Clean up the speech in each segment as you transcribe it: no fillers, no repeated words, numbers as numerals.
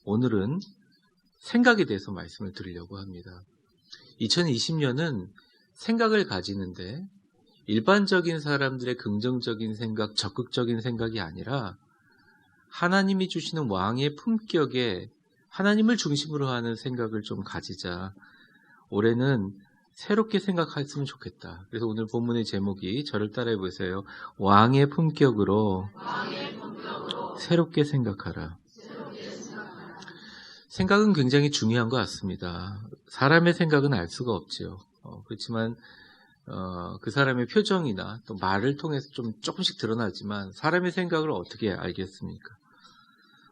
오늘은 생각에 대해서 말씀을 드리려고 합니다. 2020년은 생각을 가지는데 일반적인 사람들의 긍정적인 생각, 적극적인 생각이 아니라 하나님이 주시는 왕의 품격에 하나님을 중심으로 하는 생각을 좀 가지자. 올해는 새롭게 생각했으면 좋겠다. 그래서 오늘 본문의 제목이, 저를 따라해 보세요. 왕의 품격으로 새롭게 생각하라. 생각은 굉장히 중요한 것 같습니다. 사람의 생각은 알 수가 없지요. 그렇지만 그 사람의 표정이나 또 말을 통해서 좀 조금씩 드러나지만 사람의 생각을 어떻게 알겠습니까?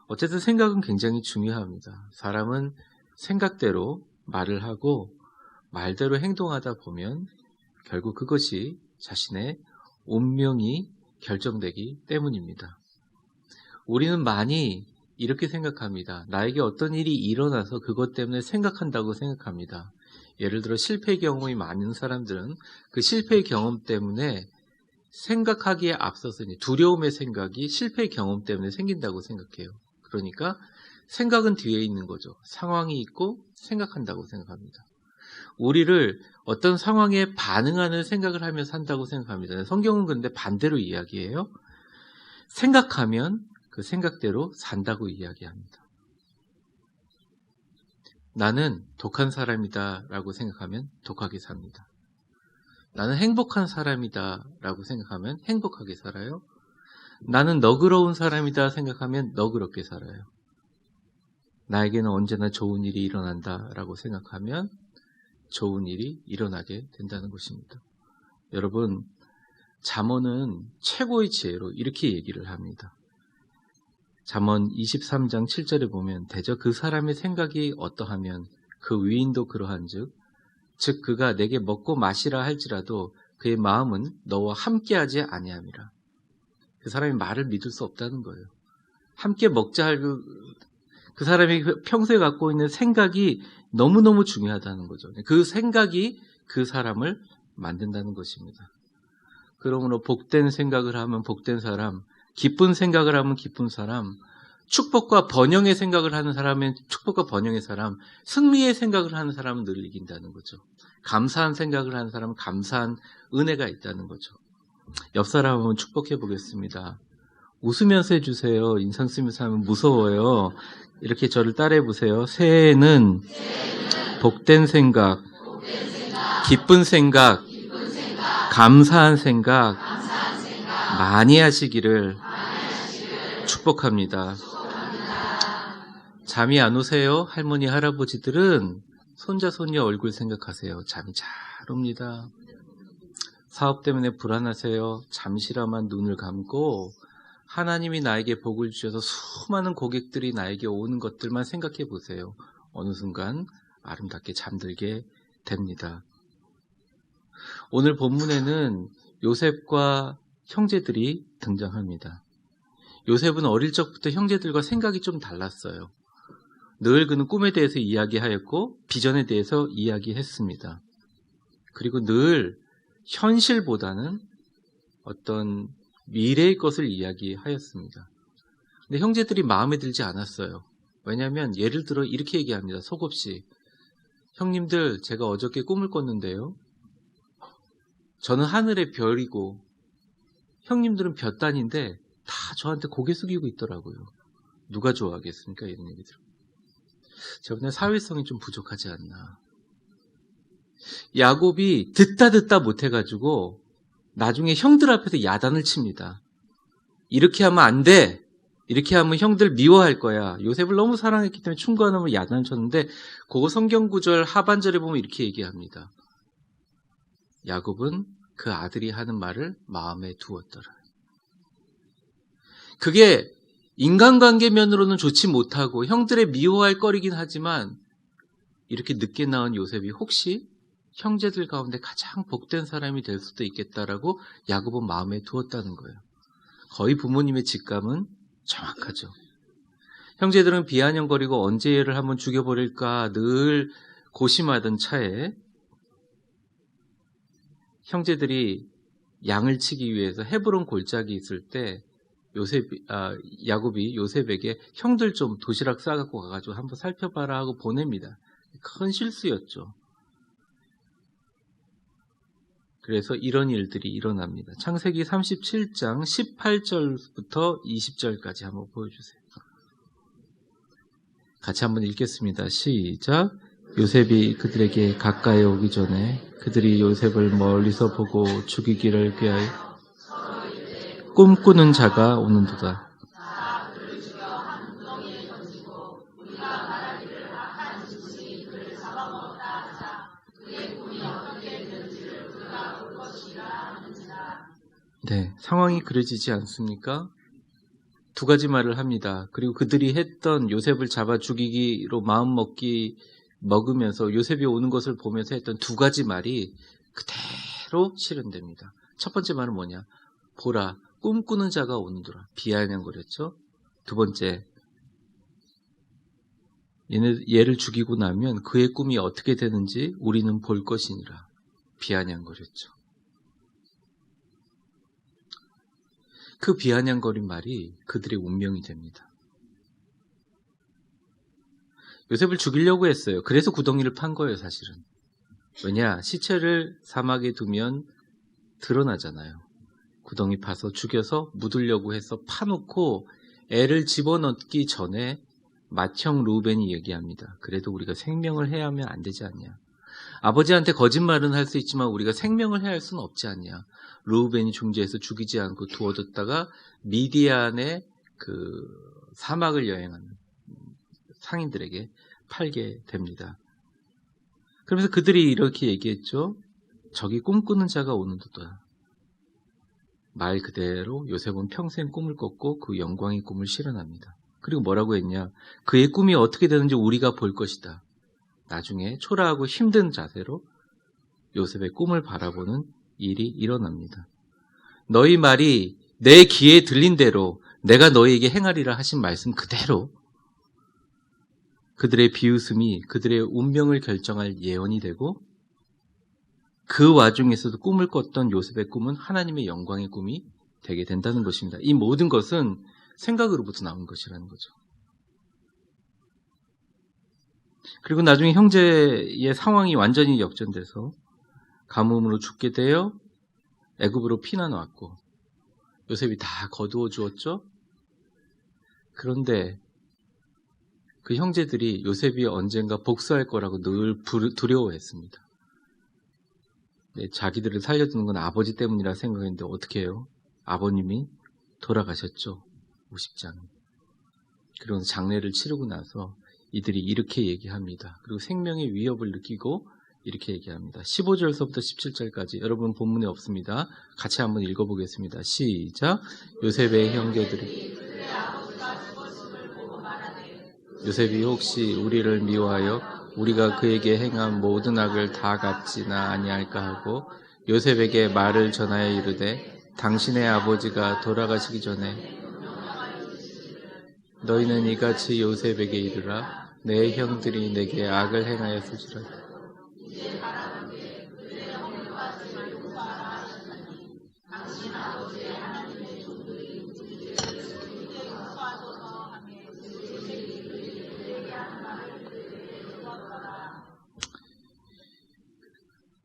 어쨌든 생각은 굉장히 중요합니다. 사람은 생각대로 말을 하고 말대로 행동하다 보면 결국 그것이 자신의 운명이 결정되기 때문입니다. 우리는 많이 이렇게 생각합니다. 나에게 어떤 일이 일어나서 그것 때문에 생각한다고 생각합니다. 예를 들어 실패 경험이 많은 사람들은 그 실패 경험 때문에 생각하기에 앞서서 두려움의 생각이 실패 경험 때문에 생긴다고 생각해요. 그러니까 생각은 뒤에 있는 거죠. 상황이 있고 생각한다고 생각합니다. 우리를 어떤 상황에 반응하는 생각을 하면서 산다고 생각합니다. 성경은 그런데 반대로 이야기해요. 생각하면 그 생각대로 산다고 이야기합니다. 나는 독한 사람이다 라고 생각하면 독하게 삽니다. 나는 행복한 사람이다 라고 생각하면 행복하게 살아요. 나는 너그러운 사람이다 생각하면 너그럽게 살아요. 나에게는 언제나 좋은 일이 일어난다 라고 생각하면 좋은 일이 일어나게 된다는 것입니다. 여러분, 잠언은 최고의 지혜로 이렇게 얘기를 합니다. 잠언 23장 7절에 보면 대저 그 사람의 생각이 어떠하면 그 위인도 그러한즉 즉 그가 내게 먹고 마시라 할지라도 그의 마음은 너와 함께하지 아니함이라. 그 사람이 말을 믿을 수 없다는 거예요. 함께 먹자 할 그 사람이 평소에 갖고 있는 생각이 너무너무 중요하다는 거죠. 그 생각이 그 사람을 만든다는 것입니다. 그러므로 복된 생각을 하면 복된 사람, 기쁜 생각을 하면 기쁜 사람, 축복과 번영의 생각을 하는 사람은 축복과 번영의 사람, 승리의 생각을 하는 사람은 늘 이긴다는 거죠. 감사한 생각을 하는 사람은 감사한 은혜가 있다는 거죠. 옆 사람 한번 축복해 보겠습니다. 웃으면서 해주세요. 인상 쓰면서 하면 무서워요. 이렇게 저를 따라해 보세요. 새해에는 복된 생각, 기쁜 생각, 감사한 생각 많이 하시기를 축복합니다. 잠이 안 오세요? 할머니, 할아버지들은 손자, 손녀 얼굴 생각하세요. 잠이 잘 옵니다. 사업 때문에 불안하세요? 잠시라만 눈을 감고 하나님이 나에게 복을 주셔서 수많은 고객들이 나에게 오는 것들만 생각해 보세요. 어느 순간 아름답게 잠들게 됩니다. 오늘 본문에는 요셉과 형제들이 등장합니다. 요셉은 어릴 적부터 형제들과 생각이 좀 달랐어요. 늘 그는 꿈에 대해서 이야기하였고 비전에 대해서 이야기했습니다. 그리고 늘 현실보다는 어떤 미래의 것을 이야기하였습니다. 근데 형제들이 마음에 들지 않았어요. 왜냐하면 예를 들어 이렇게 얘기합니다. 속없이. 형님들, 제가 어저께 꿈을 꿨는데요. 저는 하늘의 별이고 형님들은 볕단인데 다 저한테 고개 숙이고 있더라고요. 누가 좋아하겠습니까? 이런 얘기들. 제가 보기엔 사회성이 좀 부족하지 않나. 야곱이 듣다 못해가지고 나중에 형들 앞에서 야단을 칩니다. 이렇게 하면 안 돼. 이렇게 하면 형들 미워할 거야. 요셉을 너무 사랑했기 때문에 충고하는 야단을 쳤는데 그거 성경 구절 하반절에 보면 이렇게 얘기합니다. 야곱은 그 아들이 하는 말을 마음에 두었더라. 그게 인간관계 면으로는 좋지 못하고 형들의 미워할 거리긴 하지만 이렇게 늦게 낳은 요셉이 혹시 형제들 가운데 가장 복된 사람이 될 수도 있겠다라고 야곱은 마음에 두었다는 거예요. 거의 부모님의 직감은 정확하죠. 형제들은 비아냥거리고 언제 얘를 한번 죽여버릴까 늘 고심하던 차에 형제들이 양을 치기 위해서 헤브론 골짜기 있을 때 야곱이 요셉에게 형들 좀 도시락 싸갖고 가가지고 한번 살펴봐라 하고 보냅니다. 큰 실수였죠. 그래서 이런 일들이 일어납니다. 창세기 37장 18절부터 20절까지 한번 보여주세요. 같이 한번 읽겠습니다. 시작. 요셉이 그들에게 가까이 오기 전에 그들이 요셉을 멀리서 보고 죽이기를 꾀하여 꿈꾸는 자가 오는도다. 네, 상황이 그려지지 않습니까? 두 가지 말을 합니다. 그리고 그들이 했던 요셉을 잡아 죽이기로 먹으면서 요셉이 오는 것을 보면서 했던 두 가지 말이 그대로 실현됩니다. 첫 번째 말은 뭐냐? 보라, 꿈꾸는 자가 오는도라. 비아냥거렸죠. 두 번째, 얘를 죽이고 나면 그의 꿈이 어떻게 되는지 우리는 볼 것이니라. 비아냥거렸죠. 그 비아냥거린 말이 그들의 운명이 됩니다. 요셉을 죽이려고 했어요. 그래서 구덩이를 판 거예요, 사실은. 왜냐? 시체를 사막에 두면 드러나잖아요. 구덩이 파서 죽여서 묻으려고 해서 파놓고 애를 집어넣기 전에 맏형 루벤이 얘기합니다. 그래도 우리가 생명을 해야 하면 안 되지 않냐. 아버지한테 거짓말은 할 수 있지만 우리가 생명을 해야 할 수는 없지 않냐. 루벤이 중재해서 죽이지 않고 두어뒀다가 미디안의 그 사막을 여행하는 상인들에게 팔게 됩니다. 그러면서 그들이 이렇게 얘기했죠. 저기 꿈꾸는 자가 오는도다. 말 그대로 요셉은 평생 꿈을 꿨고 그 영광의 꿈을 실현합니다. 그리고 뭐라고 했냐. 그의 꿈이 어떻게 되는지 우리가 볼 것이다. 나중에 초라하고 힘든 자세로 요셉의 꿈을 바라보는 일이 일어납니다. 너희 말이 내 귀에 들린 대로 내가 너희에게 행하리라 하신 말씀 그대로 그들의 비웃음이 그들의 운명을 결정할 예언이 되고 그 와중에서도 꿈을 꿨던 요셉의 꿈은 하나님의 영광의 꿈이 되게 된다는 것입니다. 이 모든 것은 생각으로부터 나온 것이라는 거죠. 그리고 나중에 형제의 상황이 완전히 역전돼서 가뭄으로 죽게 되어 애굽으로 피난 왔고 요셉이 다 거두어 주었죠. 그런데 그 형제들이 요셉이 언젠가 복수할 거라고 늘 두려워했습니다. 네, 자기들을 살려두는 건 아버지 때문이라 생각했는데 어떻게 해요? 아버님이 돌아가셨죠. 50장. 그리고 장례를 치르고 나서 이들이 이렇게 얘기합니다. 그리고 생명의 위협을 느끼고 이렇게 얘기합니다. 15절서부터 17절까지 여러분 본문에 없습니다. 같이 한번 읽어보겠습니다. 시작. 요셉의 형제들이 요셉이 혹시 우리를 미워하여 우리가 그에게 행한 모든 악을 다 갚지나 아니할까 하고 요셉에게 말을 전하여 이르되 당신의 아버지가 돌아가시기 전에 너희는 이같이 요셉에게 이르라 내 형들이 내게 악을 행하였을지라.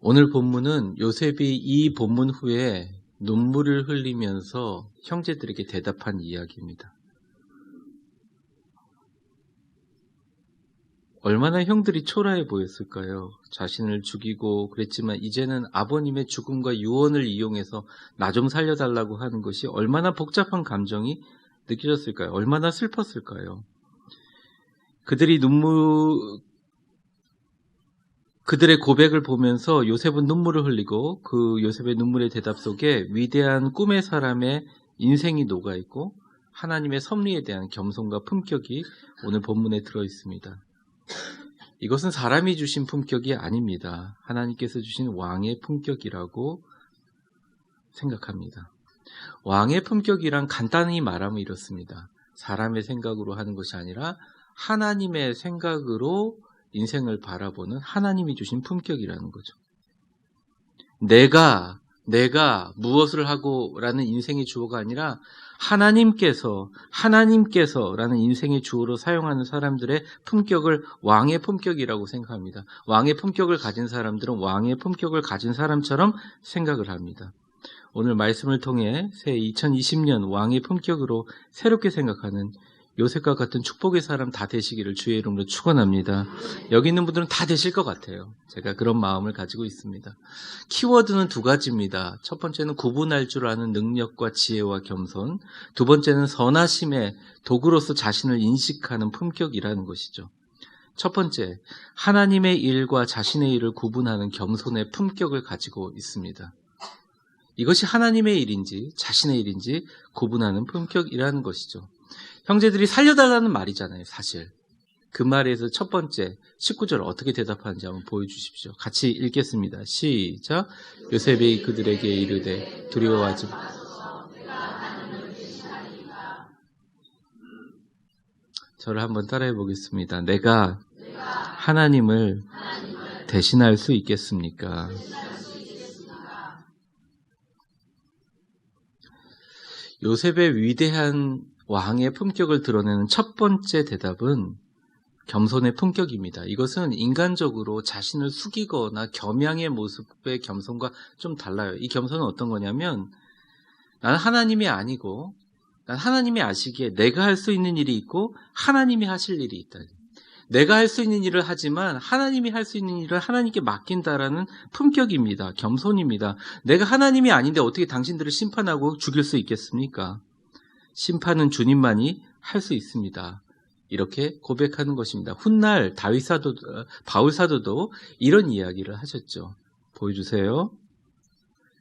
오늘 본문은 요셉이 이 본문 후에 눈물을 흘리면서 형제들에게 대답한 이야기입니다. 얼마나 형들이 초라해 보였을까요? 자신을 죽이고 그랬지만 이제는 아버님의 죽음과 유언을 이용해서 나 좀 살려달라고 하는 것이 얼마나 복잡한 감정이 느껴졌을까요? 얼마나 슬펐을까요? 그들의 고백을 보면서 요셉은 눈물을 흘리고 그 요셉의 눈물의 대답 속에 위대한 꿈의 사람의 인생이 녹아있고 하나님의 섭리에 대한 겸손과 품격이 오늘 본문에 들어있습니다. 이것은 사람이 주신 품격이 아닙니다. 하나님께서 주신 왕의 품격이라고 생각합니다. 왕의 품격이란 간단히 말하면 이렇습니다. 사람의 생각으로 하는 것이 아니라 하나님의 생각으로 인생을 바라보는 하나님이 주신 품격이라는 거죠. 내가 내가 무엇을 하고라는 인생의 주어가 아니라 하나님께서라는 인생의 주어로 사용하는 사람들의 품격을 왕의 품격이라고 생각합니다. 왕의 품격을 가진 사람들은 왕의 품격을 가진 사람처럼 생각을 합니다. 오늘 말씀을 통해 새 2020년 왕의 품격으로 새롭게 생각하는 요셉과 같은 축복의 사람 다 되시기를 주의 이름으로 축원합니다. 여기 있는 분들은 다 되실 것 같아요. 제가 그런 마음을 가지고 있습니다. 키워드는 두 가지입니다. 첫 번째는 구분할 줄 아는 능력과 지혜와 겸손, 두 번째는 선하심의 도구로서 자신을 인식하는 품격이라는 것이죠. 첫 번째, 하나님의 일과 자신의 일을 구분하는 겸손의 품격을 가지고 있습니다. 이것이 하나님의 일인지 자신의 일인지 구분하는 품격이라는 것이죠. 형제들이 살려달라는 말이잖아요, 사실. 그 말에서 첫 번째 19절 어떻게 대답하는지 한번 보여주십시오. 같이 읽겠습니다. 시작. 요셉이 그들에게 이르되 두려워하지 마. 저를 한번 따라해 보겠습니다. 내가 하나님을 대신할 수 있겠습니까? 요셉의 위대한 왕의 품격을 드러내는 첫 번째 대답은 겸손의 품격입니다. 이것은 인간적으로 자신을 숙이거나 겸양의 모습의 겸손과 좀 달라요. 이 겸손은 어떤 거냐면 나는 하나님이 아니고 난 하나님이 아시기에 내가 할 수 있는 일이 있고 하나님이 하실 일이 있다. 내가 할 수 있는 일을 하지만 하나님이 할 수 있는 일을 하나님께 맡긴다라는 품격입니다. 겸손입니다. 내가 하나님이 아닌데 어떻게 당신들을 심판하고 죽일 수 있겠습니까? 심판은 주님만이 할 수 있습니다. 이렇게 고백하는 것입니다. 훗날 바울 사도도 이런 이야기를 하셨죠. 보여주세요.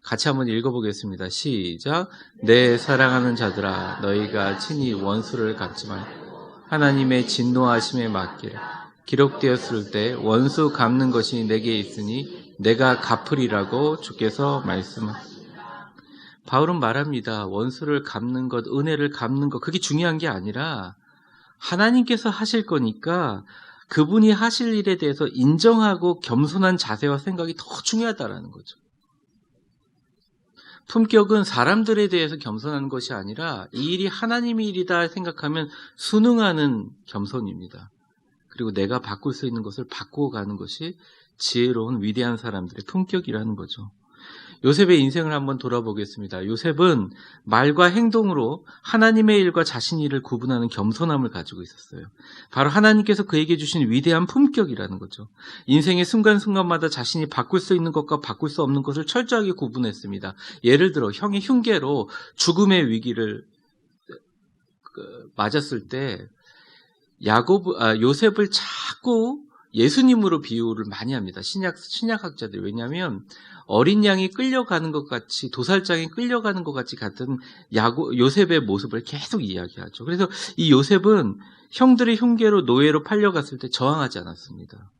같이 한번 읽어보겠습니다. 시작. 내 사랑하는 자들아 너희가 친히 원수를 갚지 말고 하나님의 진노하심에 맡기라. 기록되었을 때 원수 갚는 것이 내게 있으니 내가 갚으리라고 주께서 말씀하십니다. 바울은 말합니다. 원수를 갚는 것, 은혜를 갚는 것, 그게 중요한 게 아니라 하나님께서 하실 거니까 그분이 하실 일에 대해서 인정하고 겸손한 자세와 생각이 더 중요하다라는 거죠. 품격은 사람들에 대해서 겸손하는 것이 아니라 이 일이 하나님의 일이다 생각하면 순응하는 겸손입니다. 그리고 내가 바꿀 수 있는 것을 바꾸어 가는 것이 지혜로운 위대한 사람들의 품격이라는 거죠. 요셉의 인생을 한번 돌아보겠습니다. 요셉은 말과 행동으로 하나님의 일과 자신의 일을 구분하는 겸손함을 가지고 있었어요. 바로 하나님께서 그에게 주신 위대한 품격이라는 거죠. 인생의 순간순간마다 자신이 바꿀 수 있는 것과 바꿀 수 없는 것을 철저하게 구분했습니다. 예를 들어 형의 흉계로 죽음의 위기를 맞았을 때 요셉을 자꾸 예수님으로 비유를 많이 합니다. 신약학자들이. 왜냐하면 어린 양이 끌려가는 것 같이 도살장이 끌려가는 것 같이 같은 요셉의 모습을 계속 이야기하죠. 그래서 이 요셉은 형들의 흉계로 노예로 팔려갔을 때 저항하지 않았습니다.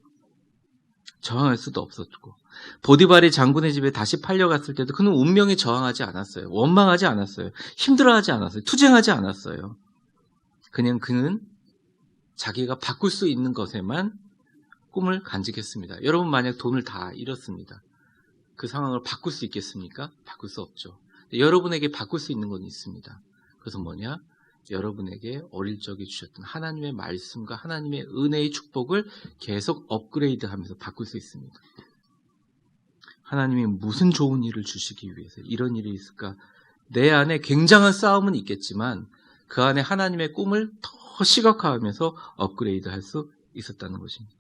저항할 수도 없었고 보디발의 장군의 집에 다시 팔려갔을 때도 그는 운명에 저항하지 않았어요. 원망하지 않았어요. 힘들어하지 않았어요. 투쟁하지 않았어요. 그냥 그는 자기가 바꿀 수 있는 것에만 꿈을 간직했습니다. 여러분 만약 돈을 다 잃었습니다. 그 상황을 바꿀 수 있겠습니까? 바꿀 수 없죠. 여러분에게 바꿀 수 있는 건 있습니다. 그래서 뭐냐? 여러분에게 어릴 적에 주셨던 하나님의 말씀과 하나님의 은혜의 축복을 계속 업그레이드하면서 바꿀 수 있습니다. 하나님이 무슨 좋은 일을 주시기 위해서 이런 일이 있을까? 내 안에 굉장한 싸움은 있겠지만 그 안에 하나님의 꿈을 더 시각화하면서 업그레이드할 수 있었다는 것입니다.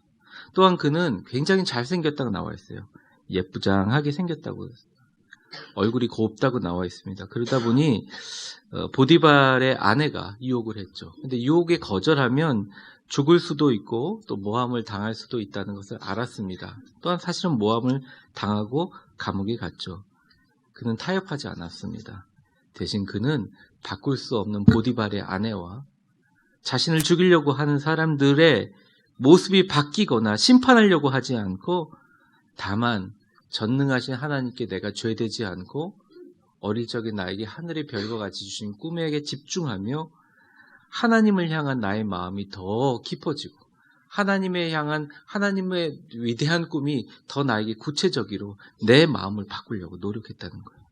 또한 그는 굉장히 잘생겼다고 나와 있어요. 예쁘장하게 생겼다고, 얼굴이 곱다고 나와 있습니다. 그러다 보니 보디발의 아내가 유혹을 했죠. 근데 유혹에 거절하면 죽을 수도 있고 또 모함을 당할 수도 있다는 것을 알았습니다. 또한 사실은 모함을 당하고 감옥에 갔죠. 그는 타협하지 않았습니다. 대신 그는 바꿀 수 없는 보디발의 아내와 자신을 죽이려고 하는 사람들의 모습이 바뀌거나 심판하려고 하지 않고 다만 전능하신 하나님께 내가 죄되지 않고 어릴 적에 나에게 하늘의 별과 같이 주신 꿈에게 집중하며 하나님을 향한 나의 마음이 더 깊어지고 하나님에 향한 하나님의 위대한 꿈이 더 나에게 구체적으로 내 마음을 바꾸려고 노력했다는 거예요.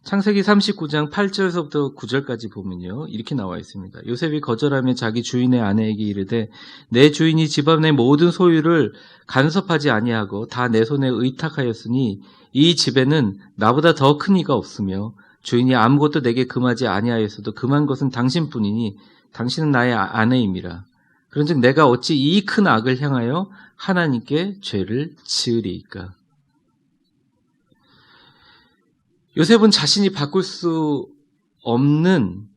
창세기 39장 8절에서부터 9절까지 보면요, 이렇게 나와 있습니다. 요셉이 거절하며 자기 주인의 아내에게 이르되 내 주인이 집 안의 모든 소유를 간섭하지 아니하고 다 내 손에 의탁하였으니 이 집에는 나보다 더 큰 이가 없으며 주인이 아무것도 내게 금하지 아니하였어도 금한 것은 당신뿐이니 당신은 나의 아내임이라. 그런즉 내가 어찌 이 큰 악을 향하여 하나님께 죄를 지으리이까. 요셉은 자신이 바꿀 수 없는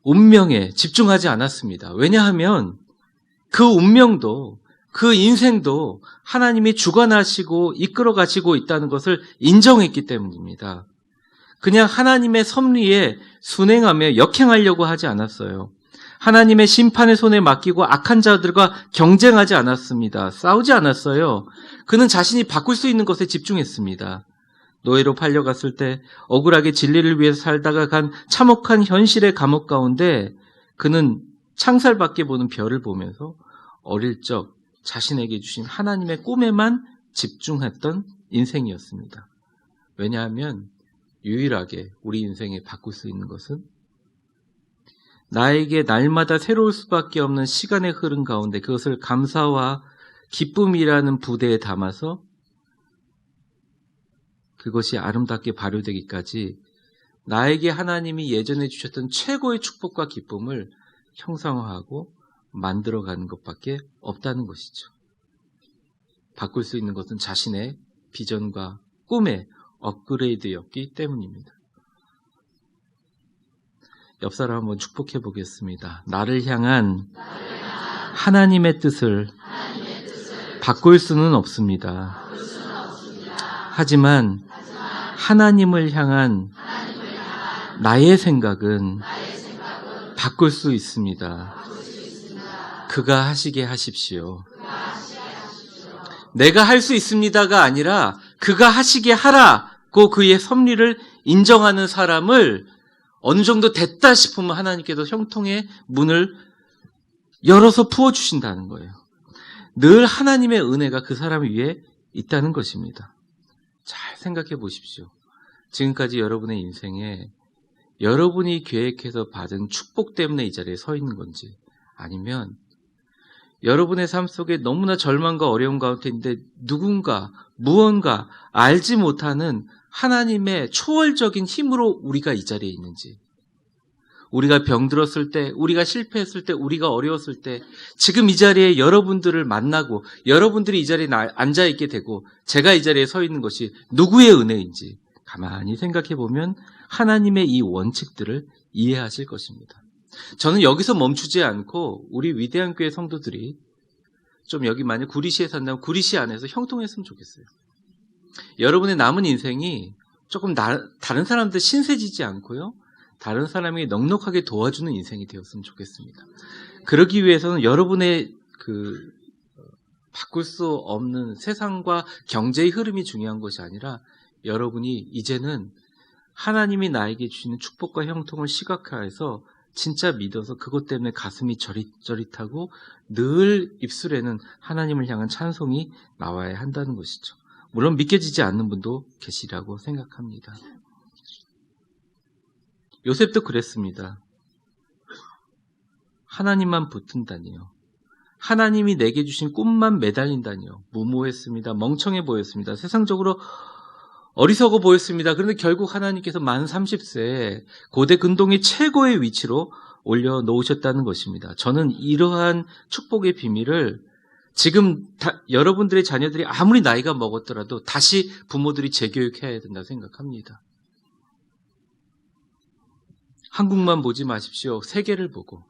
운명에 집중하지 않았습니다. 왜냐하면 그 운명도 그 인생도 하나님이 주관하시고 이끌어 가시고 있다는 것을 인정했기 때문입니다. 그냥 하나님의 섭리에 순행하며 역행하려고 하지 않았어요. 하나님의 심판의 손에 맡기고 악한 자들과 경쟁하지 않았습니다. 싸우지 않았어요. 그는 자신이 바꿀 수 있는 것에 집중했습니다. 노예로 팔려갔을 때 억울하게 진리를 위해서 살다가 간 참혹한 현실의 감옥 가운데 그는 창살밖에 보는 별을 보면서 어릴 적 자신에게 주신 하나님의 꿈에만 집중했던 인생이었습니다. 왜냐하면 유일하게 우리 인생에 바꿀 수 있는 것은 나에게 날마다 새로울 수밖에 없는 시간의 흐름 가운데 그것을 감사와 기쁨이라는 부대에 담아서 그것이 아름답게 발효되기까지 나에게 하나님이 예전에 주셨던 최고의 축복과 기쁨을 형상화하고 만들어가는 것밖에 없다는 것이죠. 바꿀 수 있는 것은 자신의 비전과 꿈의 업그레이드였기 때문입니다. 옆 사람 한번 축복해 보겠습니다. 나를 향한 하나님의 뜻을 바꿀 수는 없습니다. 하지만 하나님을 향한 나의 생각은 바꿀 수 있습니다. 그가 하시게 하십시오. 내가 할 수 있습니다가 아니라 그가 하시게 하라고 그의 섭리를 인정하는 사람을 어느 정도 됐다 싶으면 하나님께서 형통의 문을 열어서 부어주신다는 거예요. 늘 하나님의 은혜가 그 사람 위에 있다는 것입니다. 잘 생각해 보십시오. 지금까지 여러분의 인생에 여러분이 계획해서 받은 축복 때문에 이 자리에 서 있는 건지, 아니면 여러분의 삶 속에 너무나 절망과 어려움 가운데 있는데 누군가 무언가 알지 못하는 하나님의 초월적인 힘으로 우리가 이 자리에 있는지, 우리가 병들었을 때, 우리가 실패했을 때, 우리가 어려웠을 때 지금 이 자리에 여러분들을 만나고 여러분들이 이 자리에 앉아있게 되고 제가 이 자리에 서 있는 것이 누구의 은혜인지 가만히 생각해 보면 하나님의 이 원칙들을 이해하실 것입니다. 저는 여기서 멈추지 않고 우리 위대한 교회 성도들이 좀 여기 만약 구리시에 산다면 구리시 안에서 형통했으면 좋겠어요. 여러분의 남은 인생이 조금 다른 사람들 신세지지 않고요, 다른 사람에게 넉넉하게 도와주는 인생이 되었으면 좋겠습니다. 그러기 위해서는 여러분의 바꿀 수 없는 세상과 경제의 흐름이 중요한 것이 아니라 여러분이 이제는 하나님이 나에게 주시는 축복과 형통을 시각화해서 진짜 믿어서 그것 때문에 가슴이 저릿저릿하고 늘 입술에는 하나님을 향한 찬송이 나와야 한다는 것이죠. 물론 믿겨지지 않는 분도 계시라고 생각합니다. 요셉도 그랬습니다. 하나님만 붙든다니요, 하나님이 내게 주신 꿈만 매달린다니요. 무모했습니다. 멍청해 보였습니다. 세상적으로 어리석어 보였습니다. 그런데 결국 하나님께서 만 30세에 고대 근동의 최고의 위치로 올려놓으셨다는 것입니다. 저는 이러한 축복의 비밀을 지금 여러분들의 자녀들이 아무리 나이가 먹었더라도 다시 부모들이 재교육해야 된다고 생각합니다. 한국만 보지 마십시오. 세계를 보고,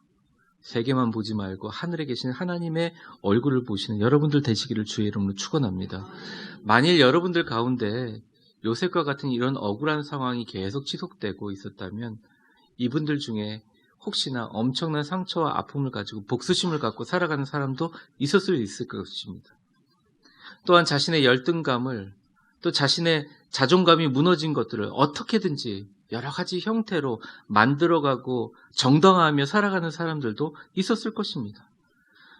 세계만 보지 말고 하늘에 계시는 하나님의 얼굴을 보시는 여러분들 되시기를 주의 이름으로 축원합니다. 만일 여러분들 가운데 요셉과 같은 이런 억울한 상황이 계속 지속되고 있었다면 이분들 중에 혹시나 엄청난 상처와 아픔을 가지고 복수심을 갖고 살아가는 사람도 있을 수 있을 것입니다. 또한 자신의 열등감을, 또 자신의 자존감이 무너진 것들을 어떻게든지 여러 가지 형태로 만들어가고 정당화하며 살아가는 사람들도 있었을 것입니다.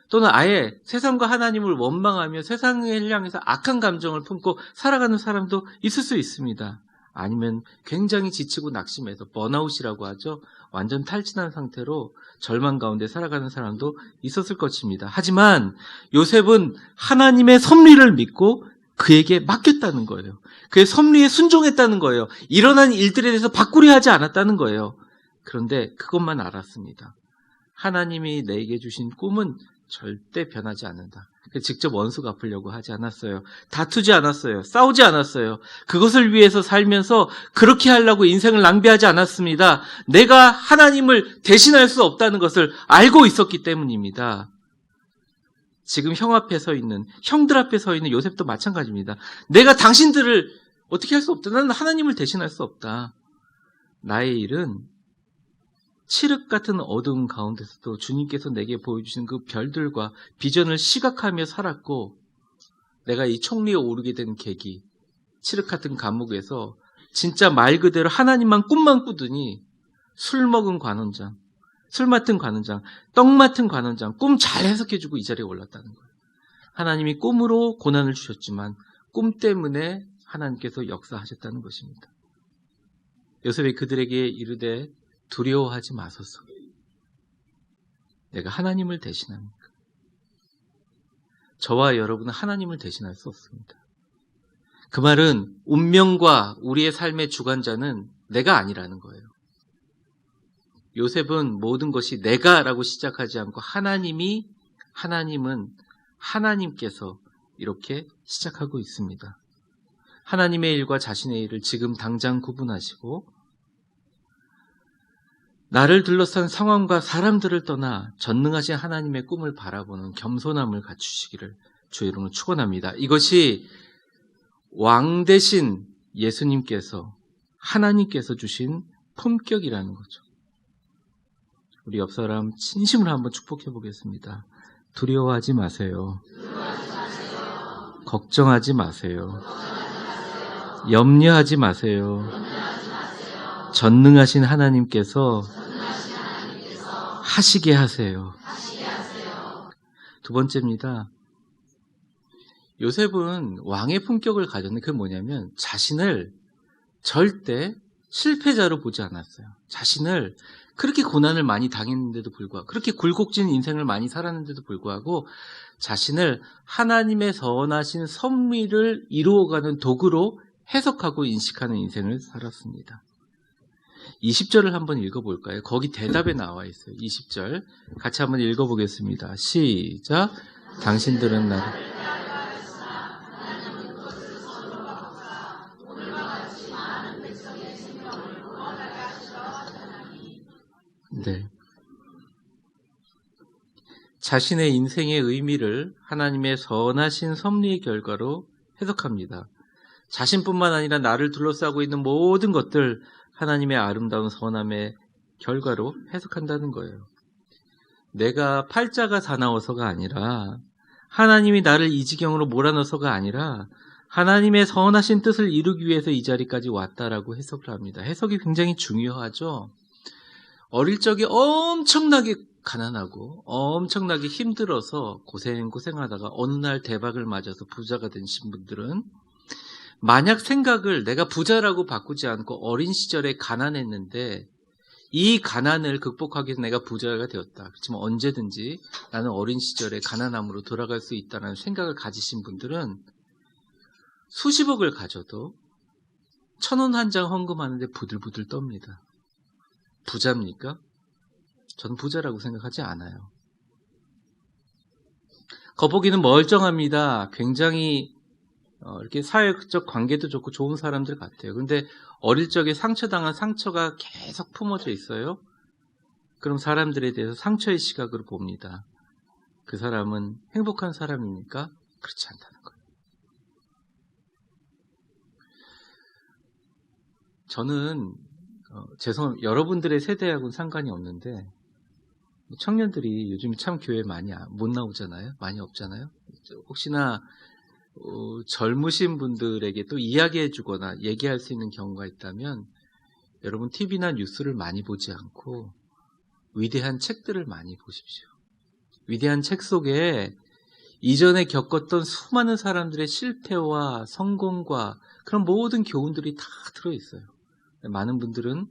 또는 아예 세상과 하나님을 원망하며 세상을 향해서 악한 감정을 품고 살아가는 사람도 있을 수 있습니다. 아니면 굉장히 지치고 낙심해서 번아웃이라고 하죠. 완전 탈진한 상태로 절망 가운데 살아가는 사람도 있었을 것입니다. 하지만 요셉은 하나님의 섭리를 믿고 그에게 맡겼다는 거예요. 그의 섭리에 순종했다는 거예요. 일어난 일들에 대해서 바꾸려 하지 않았다는 거예요. 그런데 그것만 알았습니다. 하나님이 내게 주신 꿈은 절대 변하지 않는다. 직접 원수 갚으려고 하지 않았어요. 다투지 않았어요. 싸우지 않았어요. 그것을 위해서 살면서 그렇게 하려고 인생을 낭비하지 않았습니다. 내가 하나님을 대신할 수 없다는 것을 알고 있었기 때문입니다. 지금 형 앞에 서 있는, 형들 앞에 서 있는 요셉도 마찬가지입니다. 내가 당신들을 어떻게 할 수 없다. 나는 하나님을 대신할 수 없다. 나의 일은 칠흑 같은 어두운 가운데서도 주님께서 내게 보여주신 그 별들과 비전을 시각하며 살았고, 내가 이 총리에 오르게 된 계기, 칠흑 같은 감옥에서 진짜 말 그대로 하나님만 꿈만 꾸더니 술 먹은 관원장, 술 맡은 관원장, 떡 맡은 관원장, 꿈 잘 해석해주고 이 자리에 올랐다는 거예요. 하나님이 꿈으로 고난을 주셨지만 꿈 때문에 하나님께서 역사하셨다는 것입니다. 요셉이 그들에게 이르되 두려워하지 마소서. 내가 하나님을 대신합니다. 저와 여러분은 하나님을 대신할 수 없습니다. 그 말은 운명과 우리의 삶의 주관자는 내가 아니라는 거예요. 요셉은 모든 것이 내가라고 시작하지 않고 하나님은 하나님께서 이렇게 시작하고 있습니다. 하나님의 일과 자신의 일을 지금 당장 구분하시고 나를 둘러싼 상황과 사람들을 떠나 전능하신 하나님의 꿈을 바라보는 겸손함을 갖추시기를 주의 이름으로 축원합니다. 이것이 왕 대신 예수님께서 하나님께서 주신 품격이라는 거죠. 우리 옆 사람 진심으로 한번 축복해 보겠습니다. 두려워하지 마세요. 걱정하지 마세요. 염려하지 마세요. 전능하신 하나님께서 하시게 하세요. 두 번째입니다. 요셉은 왕의 품격을 가졌는데 그게 뭐냐면 자신을 절대 실패자로 보지 않았어요. 자신을 그렇게 고난을 많이 당했는데도 불구하고, 그렇게 굴곡진 인생을 많이 살았는데도 불구하고 자신을 하나님의 선하신 섭리를 이루어가는 도구로 해석하고 인식하는 인생을 살았습니다. 20절을 한번 읽어볼까요? 거기 대답에 나와 있어요. 20절 같이 한번 읽어보겠습니다. 시작. 당신들은 나를 네. 자신의 인생의 의미를 하나님의 선하신 섭리의 결과로 해석합니다. 자신뿐만 아니라 나를 둘러싸고 있는 모든 것들 하나님의 아름다운 선함의 결과로 해석한다는 거예요. 내가 팔자가 사나워서가 아니라 하나님이 나를 이 지경으로 몰아넣어서가 아니라 하나님의 선하신 뜻을 이루기 위해서 이 자리까지 왔다라고 해석을 합니다. 해석이 굉장히 중요하죠. 어릴 적에 엄청나게 가난하고 엄청나게 힘들어서 고생하다가 어느 날 대박을 맞아서 부자가 되신 분들은 만약 생각을 내가 부자라고 바꾸지 않고 어린 시절에 가난했는데 이 가난을 극복하기 위해서 내가 부자가 되었다. 그렇지만 언제든지 나는 어린 시절에 가난함으로 돌아갈 수 있다는 생각을 가지신 분들은 수십억을 가져도 1,000원 한 장 헌금하는데 부들부들 떱니다. 부자입니까? 저는 부자라고 생각하지 않아요. 겉보기는 멀쩡합니다. 굉장히 이렇게 사회적 관계도 좋고 좋은 사람들 같아요. 그런데 어릴 적에 상처당한 상처가 계속 품어져 있어요. 그럼 사람들에 대해서 상처의 시각으로 봅니다. 그 사람은 행복한 사람입니까? 그렇지 않다는 거예요. 저는 여러분들의 세대하고는 상관이 없는데 청년들이 요즘 참 교회 많이 못 나오잖아요. 많이 없잖아요. 혹시나 젊으신 분들에게 또 이야기해 주거나 얘기할 수 있는 경우가 있다면 여러분 TV나 뉴스를 많이 보지 않고 위대한 책들을 많이 보십시오. 위대한 책 속에 이전에 겪었던 수많은 사람들의 실패와 성공과 그런 모든 교훈들이 다 들어있어요. 많은 분들은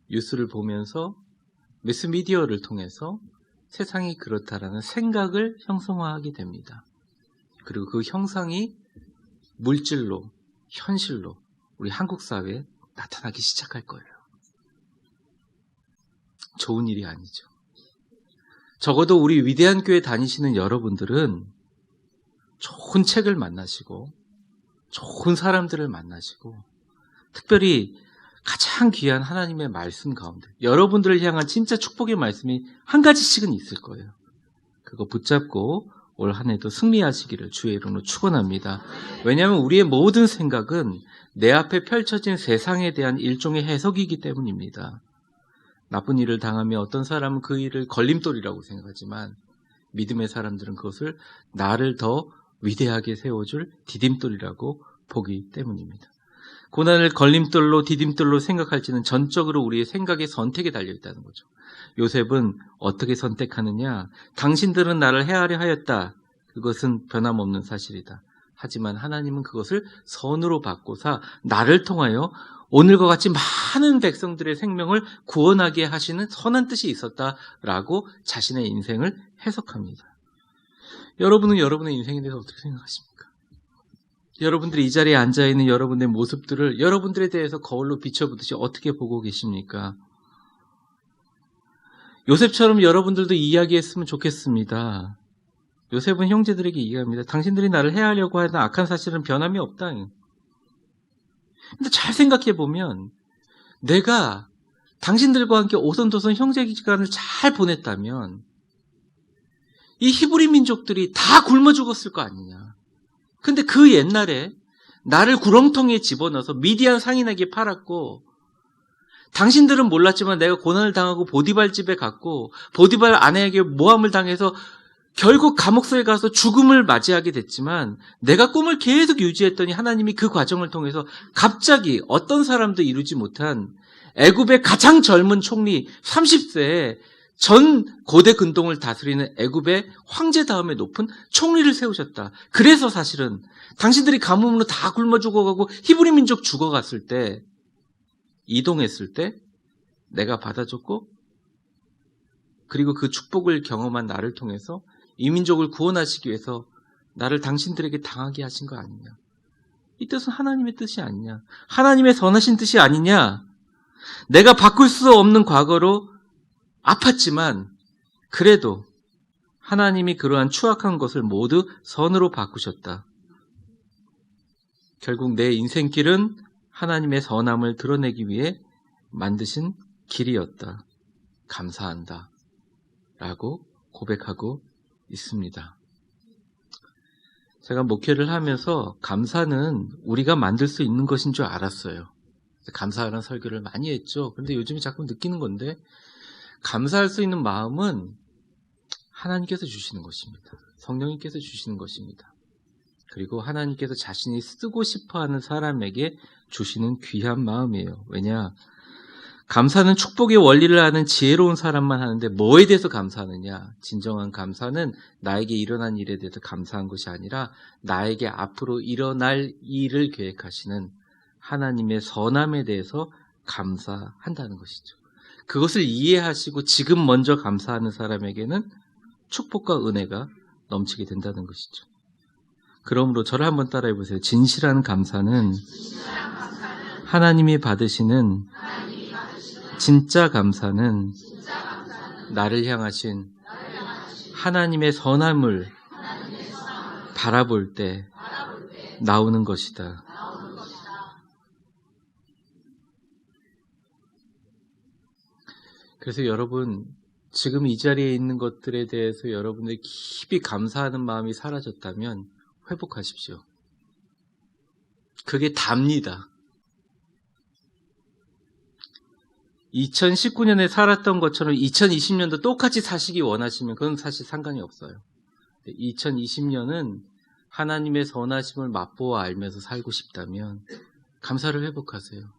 뉴스를 보면서 매스미디어를 통해서 세상이 그렇다라는 생각을 형성화하게 됩니다. 그리고 그 형상이 물질로, 현실로 우리 한국 사회에 나타나기 시작할 거예요. 좋은 일이 아니죠. 적어도 우리 위대한 교회 다니시는 여러분들은 좋은 책을 만나시고 좋은 사람들을 만나시고 특별히 가장 귀한 하나님의 말씀 가운데 여러분들을 향한 진짜 축복의 말씀이 한 가지씩은 있을 거예요. 그거 붙잡고 올 한 해도 승리하시기를 주의 이름으로 축원합니다. 왜냐하면 우리의 모든 생각은 내 앞에 펼쳐진 세상에 대한 일종의 해석이기 때문입니다. 나쁜 일을 당하면 어떤 사람은 그 일을 걸림돌이라고 생각하지만 믿음의 사람들은 그것을 나를 더 위대하게 세워줄 디딤돌이라고 보기 때문입니다. 고난을 걸림돌로 디딤돌로 생각할지는 전적으로 우리의 생각의 선택에 달려있다는 거죠. 요셉은 어떻게 선택하느냐? 당신들은 나를 해하려 하였다. 그것은 변함없는 사실이다. 하지만 하나님은 그것을 선으로 바꾸사 나를 통하여 오늘과 같이 많은 백성들의 생명을 구원하게 하시는 선한 뜻이 있었다라고 자신의 인생을 해석합니다. 여러분은 여러분의 인생에 대해서 어떻게 생각하십니까? 여러분들이 이 자리에 앉아있는 여러분의 모습들을 여러분들에 대해서 거울로 비춰보듯이 어떻게 보고 계십니까? 요셉처럼 여러분들도 이야기했으면 좋겠습니다. 요셉은 형제들에게 이야기합니다. 당신들이 나를 해하려고 하는 악한 사실은 변함이 없다. 근데 잘 생각해보면 내가 당신들과 함께 오손도손 형제기간을 잘 보냈다면 이 히브리 민족들이 다 굶어 죽었을 거 아니냐. 근데 그 옛날에 나를 구렁텅이에 집어넣어서 미디안 상인에게 팔았고 당신들은 몰랐지만 내가 고난을 당하고 보디발 집에 갔고 보디발 아내에게 모함을 당해서 결국 감옥소에 가서 죽음을 맞이하게 됐지만 내가 꿈을 계속 유지했더니 하나님이 그 과정을 통해서 갑자기 어떤 사람도 이루지 못한 애굽의 가장 젊은 총리 30세에 전 고대 근동을 다스리는 애굽의 황제 다음에 높은 총리를 세우셨다. 그래서 사실은 당신들이 가뭄으로 다 굶어 죽어가고 히브리 민족 죽어갔을 때 이동했을 때 내가 받아줬고 그리고 그 축복을 경험한 나를 통해서 이 민족을 구원하시기 위해서 나를 당신들에게 당하게 하신 거 아니냐. 이 뜻은 하나님의 뜻이 아니냐. 하나님의 선하신 뜻이 아니냐. 내가 바꿀 수 없는 과거로 아팠지만 그래도 하나님이 그러한 추악한 것을 모두 선으로 바꾸셨다. 결국 내 인생길은 하나님의 선함을 드러내기 위해 만드신 길이었다. 감사한다. 라고 고백하고 있습니다. 제가 목회를 하면서 감사는 우리가 만들 수 있는 것인 줄 알았어요. 감사하는 설교를 많이 했죠. 그런데 요즘에 자꾸 느끼는 건데 감사할 수 있는 마음은 하나님께서 주시는 것입니다. 성령님께서 주시는 것입니다. 그리고 하나님께서 자신이 쓰고 싶어하는 사람에게 주시는 귀한 마음이에요. 왜냐? 감사는 축복의 원리를 아는 지혜로운 사람만 하는데 뭐에 대해서 감사하느냐? 진정한 감사는 나에게 일어난 일에 대해서 감사한 것이 아니라 나에게 앞으로 일어날 일을 계획하시는 하나님의 선함에 대해서 감사한다는 것이죠. 그것을 이해하시고 지금 먼저 감사하는 사람에게는 축복과 은혜가 넘치게 된다는 것이죠. 그러므로 저를 한번 따라해 보세요. 진실한 감사는 하나님이 받으시는 진짜 감사는 나를 향하신 하나님의 선함을 바라볼 때 나오는 것이다. 그래서 여러분 지금 이 자리에 있는 것들에 대해서 여러분들이 깊이 감사하는 마음이 사라졌다면 회복하십시오. 그게 답니다. 2019년에 살았던 것처럼 2020년도 똑같이 사시기 원하시면 그건 사실 상관이 없어요. 2020년은 하나님의 선하심을 맛보아 알면서 살고 싶다면 감사를 회복하세요.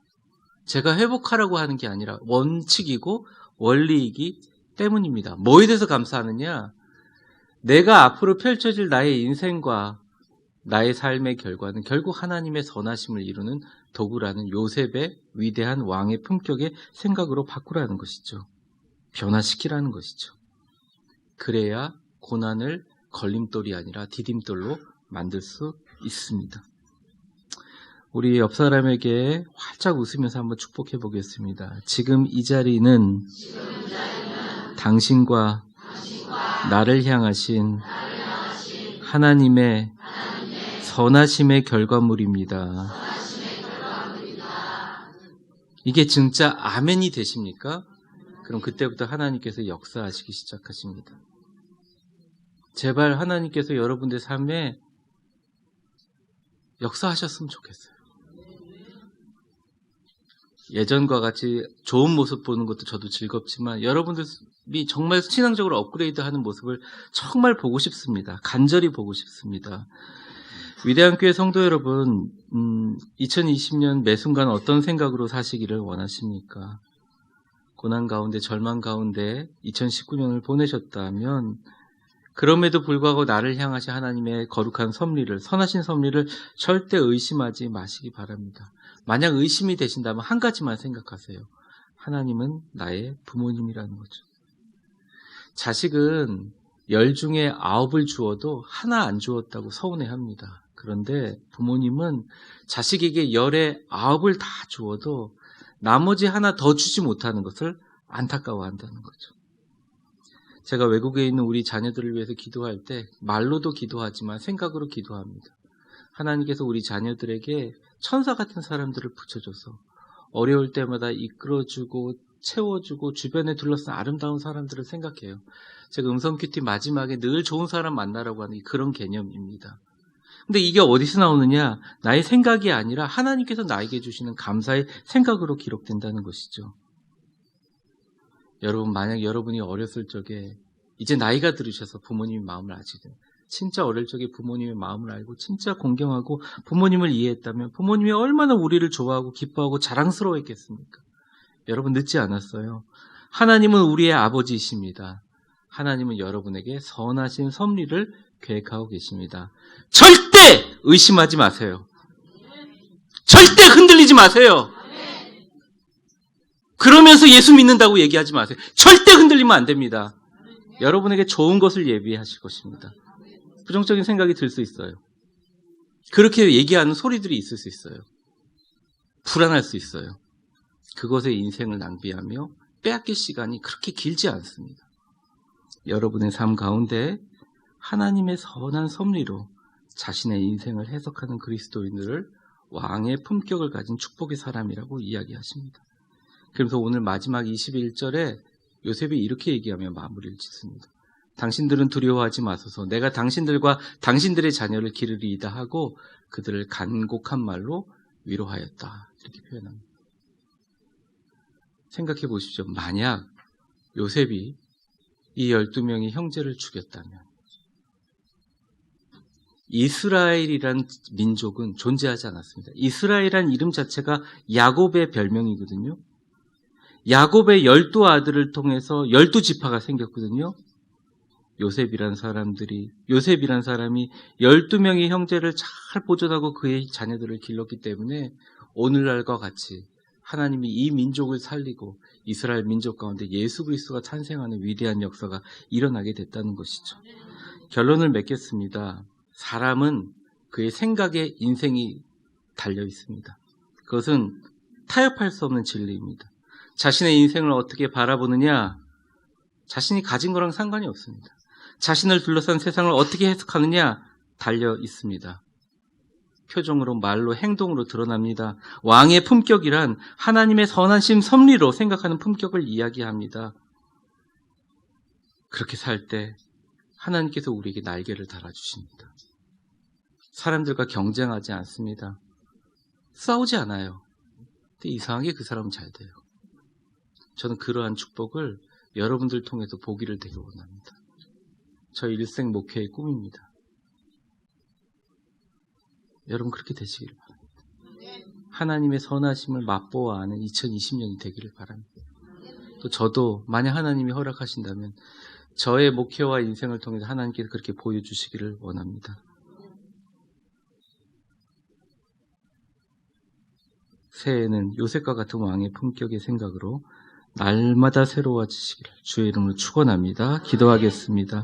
제가 회복하라고 하는 게 아니라 원칙이고 원리이기 때문입니다. 뭐에 대해서 감사하느냐? 내가 앞으로 펼쳐질 나의 인생과 나의 삶의 결과는 결국 하나님의 선하심을 이루는 도구라는 요셉의 위대한 왕의 품격의 생각으로 바꾸라는 것이죠. 변화시키라는 것이죠. 그래야 고난을 걸림돌이 아니라 디딤돌로 만들 수 있습니다. 우리 옆 사람에게 활짝 웃으면서 한번 축복해 보겠습니다. 지금 이 자리는 당신과 나를 향하신 하나님의 선하심의 결과물입니다. 이게 진짜 아멘이 되십니까? 그럼 그때부터 하나님께서 역사하시기 시작하십니다. 제발 하나님께서 여러분들 삶에 역사하셨으면 좋겠어요. 예전과 같이 좋은 모습 보는 것도 저도 즐겁지만 여러분들이 정말 신앙적으로 업그레이드하는 모습을 정말 보고 싶습니다. 간절히 보고 싶습니다. 위대한 교회 성도 여러분, 2020년 매 순간 어떤 생각으로 사시기를 원하십니까? 고난 가운데 절망 가운데 2019년을 보내셨다면 그럼에도 불구하고 나를 향하신 하나님의 거룩한 섭리를, 선하신 섭리를 절대 의심하지 마시기 바랍니다. 만약 의심이 되신다면 한 가지만 생각하세요. 하나님은 나의 부모님이라는 거죠. 자식은 10 중에 9을 주어도 하나 안 주었다고 서운해합니다. 그런데 부모님은 자식에게 10에 9을 다 주어도 나머지 하나 더 주지 못하는 것을 안타까워한다는 거죠. 제가 외국에 있는 우리 자녀들을 위해서 기도할 때 말로도 기도하지만 생각으로 기도합니다. 하나님께서 우리 자녀들에게 천사 같은 사람들을 붙여줘서 어려울 때마다 이끌어주고 채워주고 주변에 둘러싼 아름다운 사람들을 생각해요. 제가 음성 큐티 마지막에 늘 좋은 사람 만나라고 하는 그런 개념입니다. 근데 이게 어디서 나오느냐? 나의 생각이 아니라 하나님께서 나에게 주시는 감사의 생각으로 기록된다는 것이죠. 여러분, 만약 여러분이 어렸을 적에 이제 나이가 들으셔서 부모님의 마음을 아시든 진짜 어릴 적에 부모님의 마음을 알고 진짜 공경하고 부모님을 이해했다면 부모님이 얼마나 우리를 좋아하고 기뻐하고 자랑스러워했겠습니까? 여러분, 늦지 않았어요. 하나님은 우리의 아버지이십니다. 하나님은 여러분에게 선하신 섭리를 계획하고 계십니다. 절대 의심하지 마세요. 절대 흔들리지 마세요. 그러면서 예수 믿는다고 얘기하지 마세요. 절대 흔들리면 안 됩니다. 여러분에게 좋은 것을 예비하실 것입니다. 부정적인 생각이 들 수 있어요. 그렇게 얘기하는 소리들이 있을 수 있어요. 불안할 수 있어요. 그것에 인생을 낭비하며 빼앗길 시간이 그렇게 길지 않습니다. 여러분의 삶 가운데 하나님의 선한 섭리로 자신의 인생을 해석하는 그리스도인들을 왕의 품격을 가진 축복의 사람이라고 이야기하십니다. 그래서 오늘 마지막 21절에 요셉이 이렇게 얘기하며 마무리를 짓습니다. 당신들은 두려워하지 마소서. 내가 당신들과 당신들의 자녀를 기르리이다 하고 그들을 간곡한 말로 위로하였다. 이렇게 표현합니다. 생각해 보십시오. 만약 요셉이 이 12명의 형제를 죽였다면 이스라엘이란 민족은 존재하지 않았습니다. 이스라엘이란 이름 자체가 야곱의 별명이거든요. 야곱의 12아들을 통해서 12지파가 생겼거든요. 요셉이란 사람이 12명의 형제를 잘 보존하고 그의 자녀들을 길렀기 때문에 오늘날과 같이 하나님이 이 민족을 살리고 이스라엘 민족 가운데 예수 그리스도가 탄생하는 위대한 역사가 일어나게 됐다는 것이죠. 결론을 맺겠습니다. 사람은 그의 생각에 인생이 달려 있습니다. 그것은 타협할 수 없는 진리입니다. 자신의 인생을 어떻게 바라보느냐, 자신이 가진 거랑 상관이 없습니다. 자신을 둘러싼 세상을 어떻게 해석하느냐 달려 있습니다. 표정으로, 말로, 행동으로 드러납니다. 왕의 품격이란 하나님의 선하심 섭리로 생각하는 품격을 이야기합니다. 그렇게 살 때 하나님께서 우리에게 날개를 달아주십니다. 사람들과 경쟁하지 않습니다. 싸우지 않아요. 근데 이상하게 그 사람은 잘 돼요. 저는 그러한 축복을 여러분들 통해서 보기를 되게 원합니다. 저희 일생 목회의 꿈입니다. 여러분 그렇게 되시기를 바랍니다. 하나님의 선하심을 맛보아 아는 2020년이 되기를 바랍니다. 또 저도 만약 하나님이 허락하신다면 저의 목회와 인생을 통해서 하나님께서 그렇게 보여주시기를 원합니다. 새해에는 요셉과 같은 왕의 품격의 생각으로 날마다 새로워지시기를 주의 이름으로 축원합니다. 기도하겠습니다.